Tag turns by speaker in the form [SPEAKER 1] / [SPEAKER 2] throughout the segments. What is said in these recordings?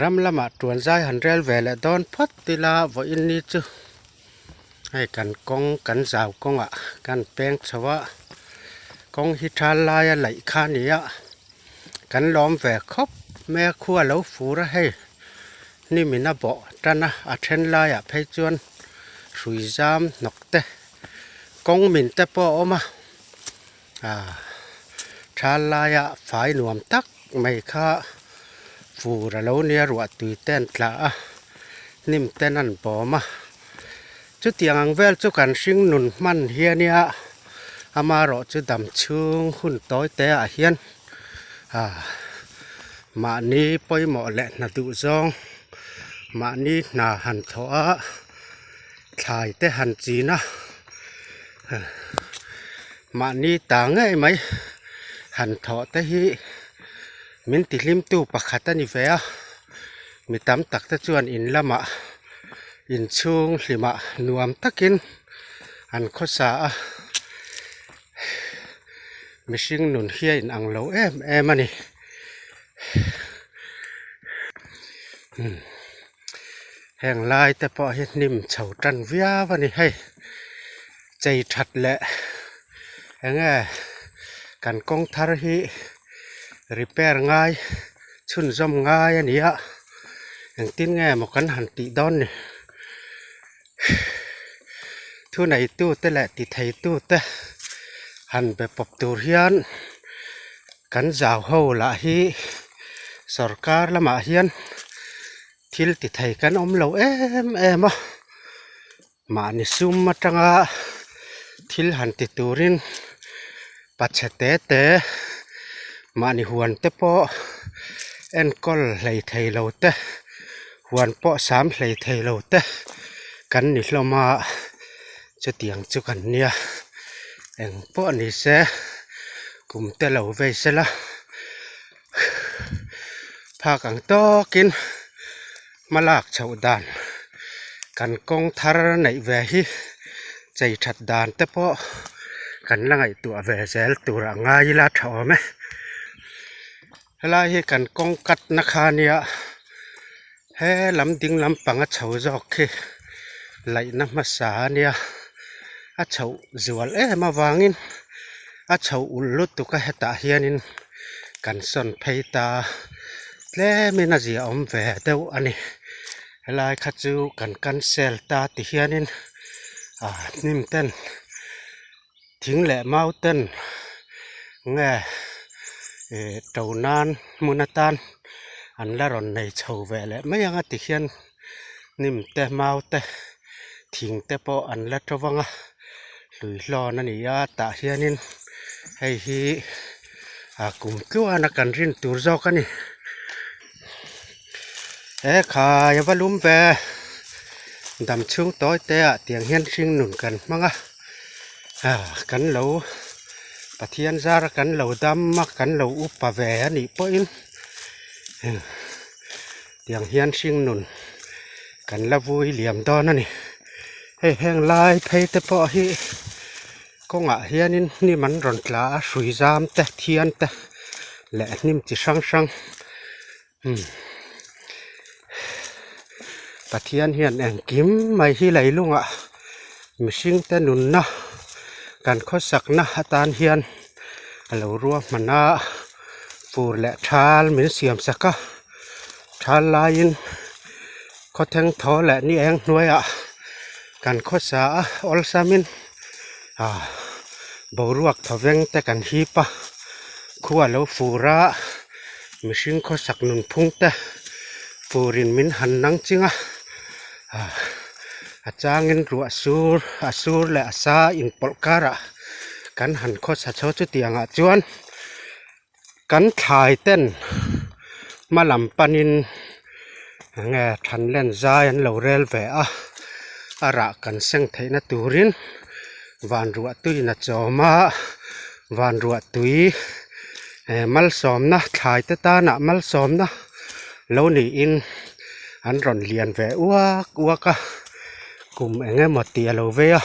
[SPEAKER 1] รำละมาตวนใจหันเรลเวลดอนพัดติลาว่าอินนี้จูให้กันกองกันสาวกองกันแป้งสวะกองฮิทาลายไหลคาเนียกันล้อมแวกคบแม่ขั้วแล้วฟูระให้นี่มีน่าบอกจันนะอาเทนลายไปจวนสุยจามนกเตกองมินเตปอมาชาลายฝ่ายหน่วมตักไม่ค่าฟูระแล้วเนี่ยรัวตุยเต้นละนิ่มเต้นนั่นปอมาจุดเตียงเวลจุกันชิงนุนมันเฮียเนี่ยอามารอจุดดำชึงหุ่นต้อยเตะเฮียนมานี้ปอยหมอแหละนาดูซองมานี้นาหันท้อถ่ายเตะหันจีนะมานี้ต่างไงไหมหันท้อเตะฮีมินติลิมตูปักขัดนิเวะมีตำตักตะจวนอินละมาอินชุงลิมานวมตะกินอันข้อสามิชิงนุนเฮียอินอังโลมันนี่แห่งลายแต่พอเห็นนิ่มเฉาจันวิยาวันนี้ให้ใจทัดแหละแห่งกันกองทารฮีรีเปร์ง่ายชุนจมง่ายอันนี้อย่างติ้นแง่หมกันหันติดอนนี่ทุนไหนตู้แต่แหละติไทยตู้แต่หันไปปบตูเฮียนกันจ่าวหูละฮีสรการละมาเฮียนทิลติไทยกันอมเหลามานิซุมมาจังทิลหันติตูรินปัจเจเตมานิหวนเตปอเอ็นกอลไหลไทยเราเตหวนปอสามไหลไทยเราเตกันนิเรามาจะเตียงจุกันเนี่ยเอ็งปอนี่เสกุมเตเราไว้เสละพากังโตกินมาลากเฉาดานกันกองทารในเวหิใจชัดดานเตปอกันละไงตัวเวเซลตัวร่างง่ายละเท่าไหมลายให้กันกองกัดนักขาเนี่ยเฮ้ลำดิ่งลำปังเฉาจอกเคไหลน้ำมาสาเนี่ยเฉาจวลมาวางินเฉาอุลุตุกะเหตาเฮียนินกันสนเพยตาเล่ไม่น่าจะอมแวดเดาอันนี้ลายขจูกันเซลตาติเฮียนินนิ่มเต้นทิ้งแหละเมาเต้นแง่เต่านานมุนตานอันละรอนในเฉาแวะและไม่ยังติเขียนนิ่มแต่เมาแต่ทิ้งแต่พออันละทวังหรือรอนั่นนี่ยาตาเฮียนินให้ฮีกุมตัวนักกันรินตูร์จอกันนี่ขายว่าลุ่มแวดำช่วงต้อยแต่เตียงเฮียนชิงหนุนกันมั้งกันเหลาปะเทียนซาระกันเหลาดำมักกันเหลาอุปะแหวนี่ปอินเตียงเฮียนชิงหนุนกันละวุยเหลี่ยมดอนนั่นนี่ให้แห้งลายเพยแต่ปอฮีก็งะเฮียนี่มันร้อนกล้าสุยจามแต่เทียนแต่และนิ่มจิช่างปะเทียนเฮียนแองกิมไม่ที่ไหลลุงมิชิงแต่หนุนนะการข้อสักนะตานเฮียนเรารวมมันฟูและชาลเหมือนเสียมสักชาลลายินข้อแทงท้อและนี่เองหน่วยการข้อสาอลซามินบรวกทเวงแต่กันฮีปะขัวแล้วฟูระมิชิงข้อสักหนุนพุ่งแต่ฟูรินมินหันนังจริงอาจารย์เงินรัวสูรและอาซาอินปอลการะกันหันข้อสัชจุดเตียงจวนกันถ่ายเต้นมาลำปันินแง่ทันเล่นใจอันเหลาเรลเวะอาระกันเส้งไทยนตูรินวันรัวตุยนัดจอมาวันรัวตุยมัลสอมนะถ่ายเตตานะมัลสอมนะเหลานี่อินอันร่อนเลียนแวะอ้วกกลุ่มเงี้ยหมดเตียเราเวีย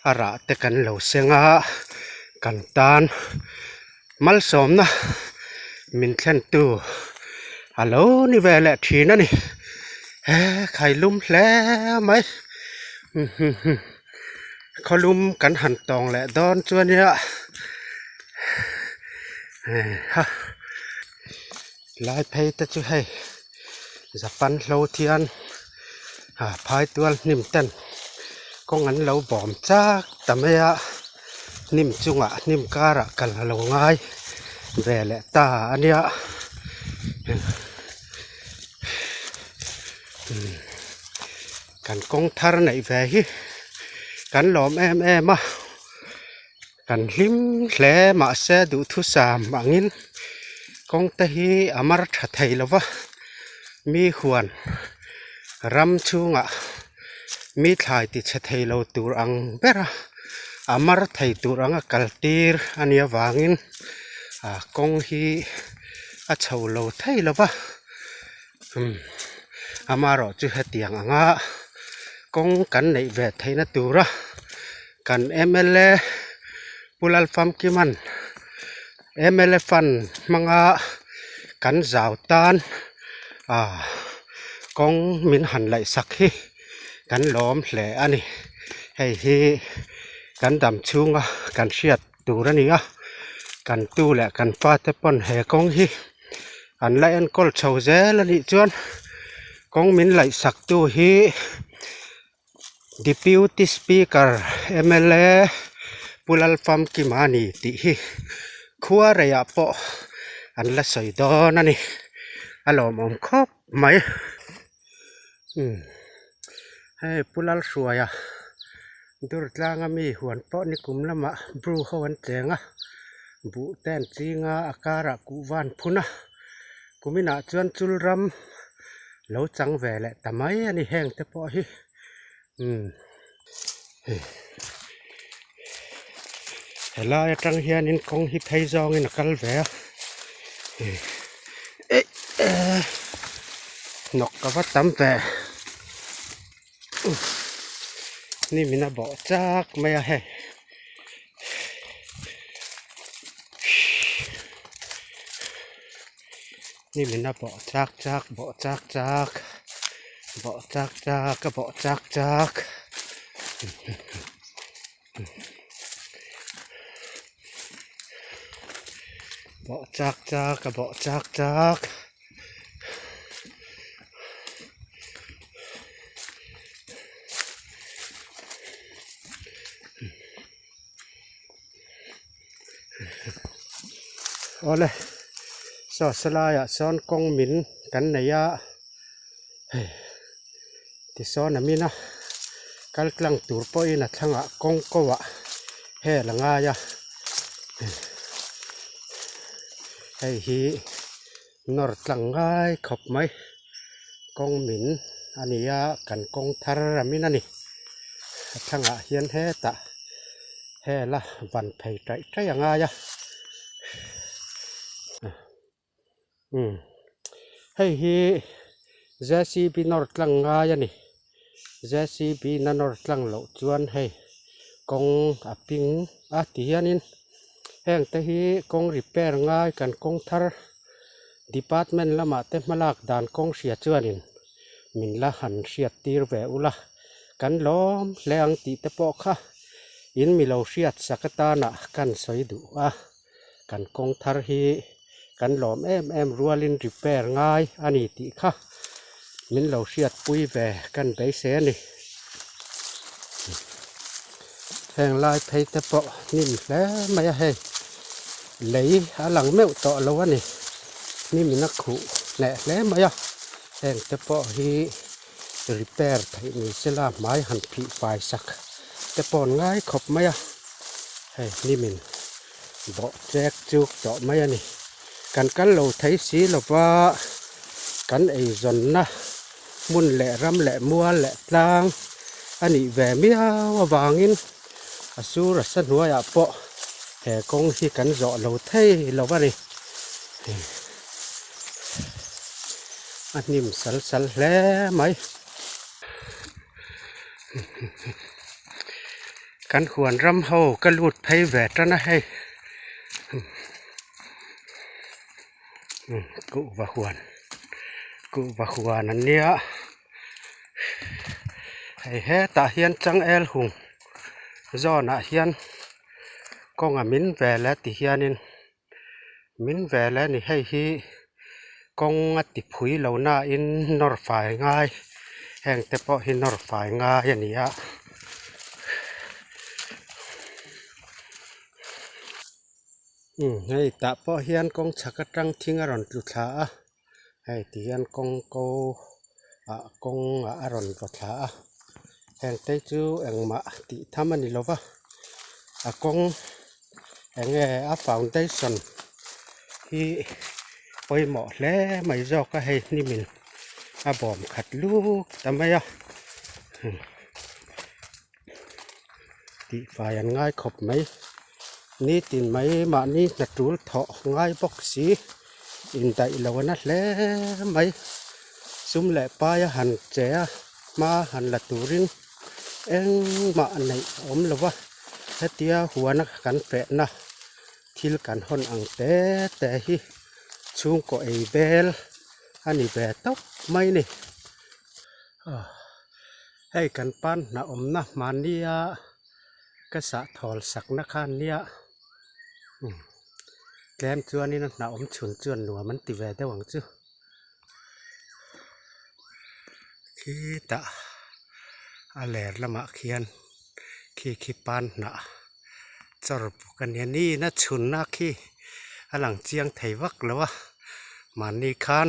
[SPEAKER 1] อาระแต่กันเราเสงกันตานมัลสอมนะมินเช่นตู ฮัลโหลนี่แวแหละทีนะนี่ไข่ลุ่มแล้วไหมเขาลุ่มกันหันตองแหละดอนจวนเนี่ยลายเพย์ตะจุให้จะปันโลเทียนพายตัวนิ่มเต้นก็งั้นเราบอมจากแต่ไม่นิ่มจุงนิ่มการะกันเราง่ายแวแหละตาอันเนี้ยกันกงทารไหนแวฮีกันหลอมมากันลิมแหลมาเสดูทุสามบางินกงตะฮีอมรทัไทยละวะมีขวนรำชุงมีถ่ายติดไทยเราตูรังเบระอมรไทยตูรังกัลตีร์อันนี้วางินกงฮีชาวเราไทยละวะอามารอจุเหตียงกงกันในเวทไทยนะตูระกันMLAปุลัลฟัมกิมันMLAฟันมังกันจาวตานกงมินหันไหลสักฮีกันล้อมแหล่อันนี้ให้ฮีกันดำชุงกันเชียดตูระนี่กันตู้แหละกันฟาเตปอนแห่กงฮีอันไลอันกอลชาวเจลนี่จวนกงมินไหลสักตู้ฮีDeputy Speaker MLA Pulal Fam Kimani ti hi khuara ya po an la soi do na ni alom om khop mai hey Pulal suaya dur tlanga mi huan po ni kum lama bru hawan tenga bu ten chinga akara ku van phuna kumina chuan chulram lo chang ve le tamai ani heng te po hi Hela atang hian in kong hi phei zong in kal ve nok ka va tam ve ni mina bo chak mai a he ni mina bo chak bo chak bo chak Bo chak Ole so salaya son kong min kan naya ti son amina kal klang tur po ina thanga kong ko wa he langa ya hey hi nor tlang ngai khop mai kong min ania kan kong thar amina ni thanga hian he ta he la van phei trai anga ya hey hi JCB nor tlang nga ya ni JCB na nor tlang lo chuan hey kong aping ti hianin heng te hi kong repair ngai kan kong thar department lama te malak dan kong sia chuanin min la han sia tir ve ula kan lom leng ti te po kha in mi lo siat sakatana kan soi du kan kong thar hi kan lom em rualin repair ngai ani ti kha min lo siat pui ve kan bei se ni heng lai phei te po nim hle mai a he lei alang meu to lo ani ni min na khu le hle mai a heng te po hi repair thai ni sela mai han phi fai sak te pon ngai khop mai a he ni min bo chek chuk to mai ani kan kan lo thấy xí là va kan ei zon na mun le ram le mua le tlang ani ve mi wa wangin asura san hua ya po he kong hi kan zo lo thei lo wa ni anim sal le mai kan khuan ram ho ka lut phei ve ta na he cụ và khuan กูบะขวานั่นเนี่ยให้เฮตาเฮียนจังเอลหุงจอนะเฮียนก็งามินแวและติเฮียนินมินแวและนี่ให้ฮีกงติผุยเหล่านาอินนอร์ฝ่ายง่ายแห่งแต่พอหินนอร์ฝ่ายง่ายอย่างนี้ให้ตาพอเฮียนกงชักจังทิ้งอรอนจุดลาให้ตีเฮียนกงโกกงอรอนจุดลาแห่งแต่จูเอ็งมาติทำมันนี่หรอวะกงแห่งฟาวเดชั่นที่ไปหมดแล้วไม่ยอกก็ให้นี่มินบอมขัดลูกทำไมติฝ่ายง่ายขบไหมนี่ตินไหมมานี่นัดรูลเถาะง่ายบอกสีอินไดเรานัดแล้วไหมซุ่มแหล่ป้ายหันเจ้ามาหันละตูรินเอ็งมาในอมหรือว่าถ้าเตี้ยหัวนักกันแปะนะทิลกันหอนอังแต่ฮีช่วงก็ไอเบลอันนี้เบลตกไม่นี่ให้กันปั้นนะอมนะมาเนี่ยก็สะทอลสักนักขันเนี่ยแกมจวนนี่นะอมฉุนจวนหนัวมันติเวได้หวังจูคีตะอะไรละมาเขียนขี้ปั้นนะจรบกันเนี่ยนี่นะฉุนนะขี้หลังเจียงไทยวักแล้ววะมันนี่คัน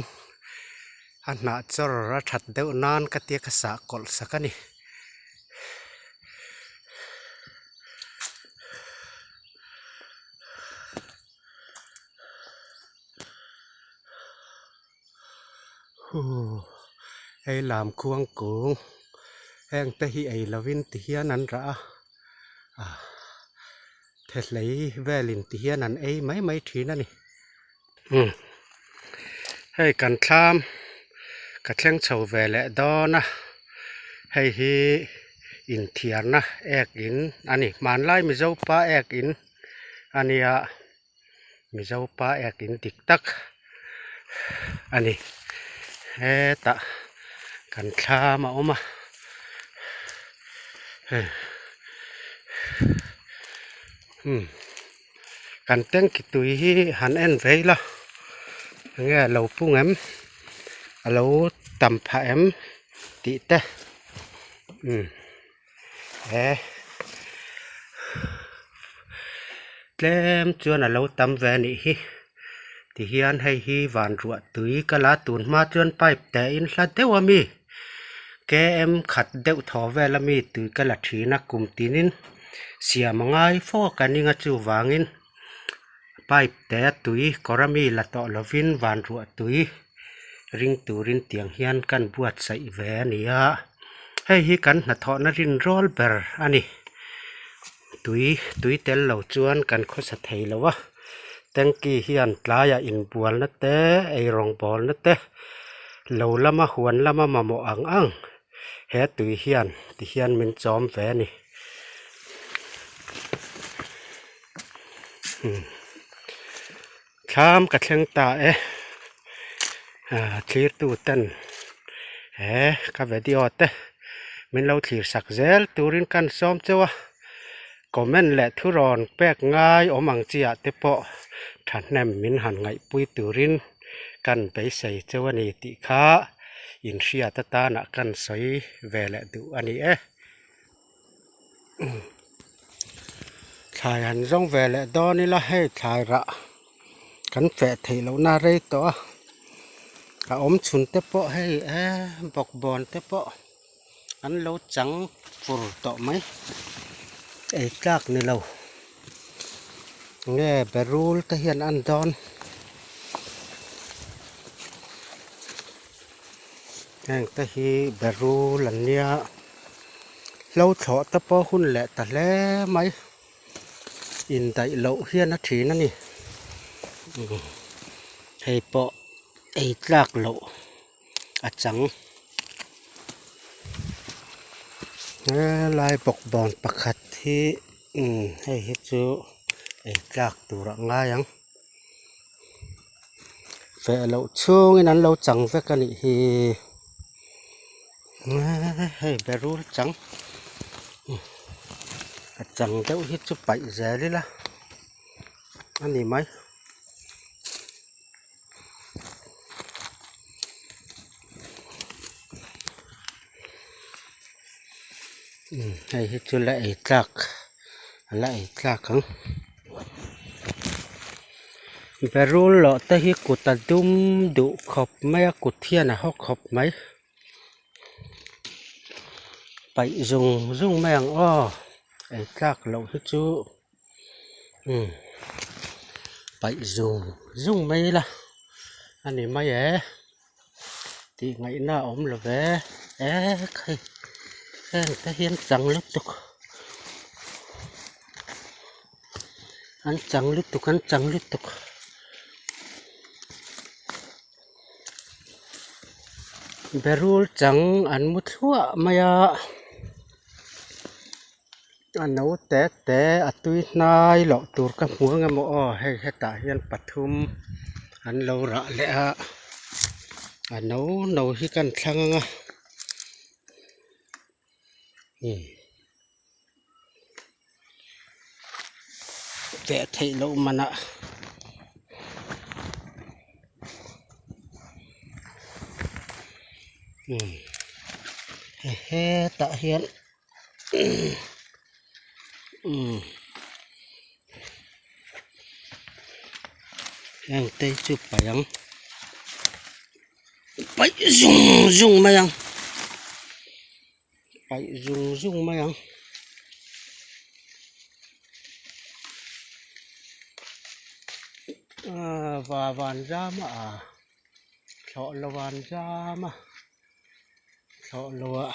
[SPEAKER 1] อันน่าจรรัดเดวนานกะเตียกษากลสักนี่ไอ้ลามควงกูแห่งตะฮีไอ้ลวินติเฮียนันระเทเลเวลินติเฮียนันไอ้ไม่ทีนั่นนี่ให้กันทามกระเช่งเฉาเวลดอนะให้ฮีอินเทียนนะแอกอินอันนี้มันไล่มิเจ้าป้าแอกอินอันนี้มิเจ้าป้าแอกอินติกตักอันนี้เฮตะกันทามาอมากันเต้งกิตุยหันเอ็นเวล่ะnghe lầu phun em lầu tầm phá em tí tê lem chưa là lầu tầm về nị hi thì hiền hay hi vàn ruột túi cả lá tùn ma chuyên bay té in là đeo à mi cái em khát đeo thò về là mi từ cái là trí nát cùng tín in xìa mà ngay phô cái ní ngã chu vàng in bay té túi có ra mi là tọ là vin vàn ruột túi ring tu rin tiếng hiền căn buat sậy về nia hay hi căn là thọ nó rin roll ber ani túi tel lầu chuan căn khó sát thấy lâu á tên kỳ hiền lá ya in buồn nó té ai rong bol nó té lâu lama huan lama mà mò ang hết túi hiền thì hiền mình chóm về nè khám cả chân ta clear tu tân các video te mình lâu clear sạc zel turin kan som chawa comment lệ thu ron pek ngai omang chia te po than nem min han ngai pui turin kan pe sei chawa ni ti kha in ria ta na kan soi ve le du ani thai han rong ve le do ni la he thai ra kan fe thei lo na re to ôm chun té po hay bọc bòn té po ăn lâu trắng phù tọ mấy ấy chắc này lâu nghe Peru ta hiện ăn đòn hàng ta hi Peru lần nia lâu thọ ta po hun lẹ ta lẹ mấy in tại lậu hiên nó chỉ nó nè hay po ấy lạc lộ trắng lại bọc bòn bạc hạt thì hay hết chú ấy lạc tủ rạng ngay nhá lo chung in an lo chang ve ka ni hi hey berul chang chang deuh hi chu pai zel la ani mai hay hi chu lại tlak hang berul lo ta hi kuta dum du khop mai kuthian a hok khop mai pai dung mai ang ai tlak lo hi chu pai dung mai la ani mai ti ngai na om lo ve khai ta hian chang luk tuk an chang luk tuk berul chang an mu thua maya an no te atui nai lo tur ka hmu nga mo he ta hian pathum an lo ra le a no hi kan thlang nga te thei lo mana he ta hian yang tei chu payang pai dung mayang pai dung mayang và van ra mà thọ là van ra mà thọ là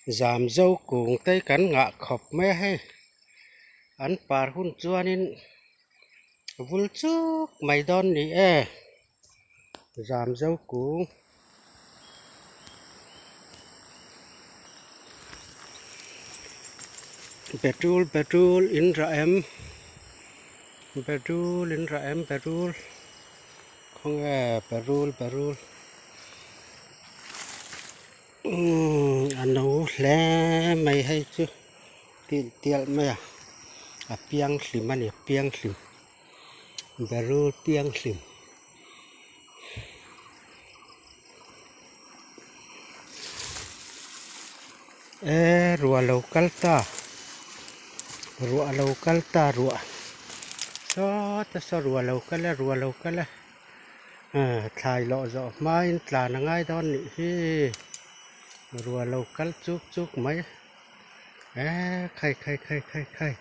[SPEAKER 1] giảm dâu cùng tây cắn ngạ khop mẹ hay ăn par hun chuanin vul chuk mai don ni giảm dâu cùng petrol in ra em petrol không petrol anh nấu lẽ mày hay chứ tiệt mày piang sim anh piang sim berul piang sim rua local ta rua so rua local thai lọ dọ mai là ngay đó nị rùa local chúc mấy khai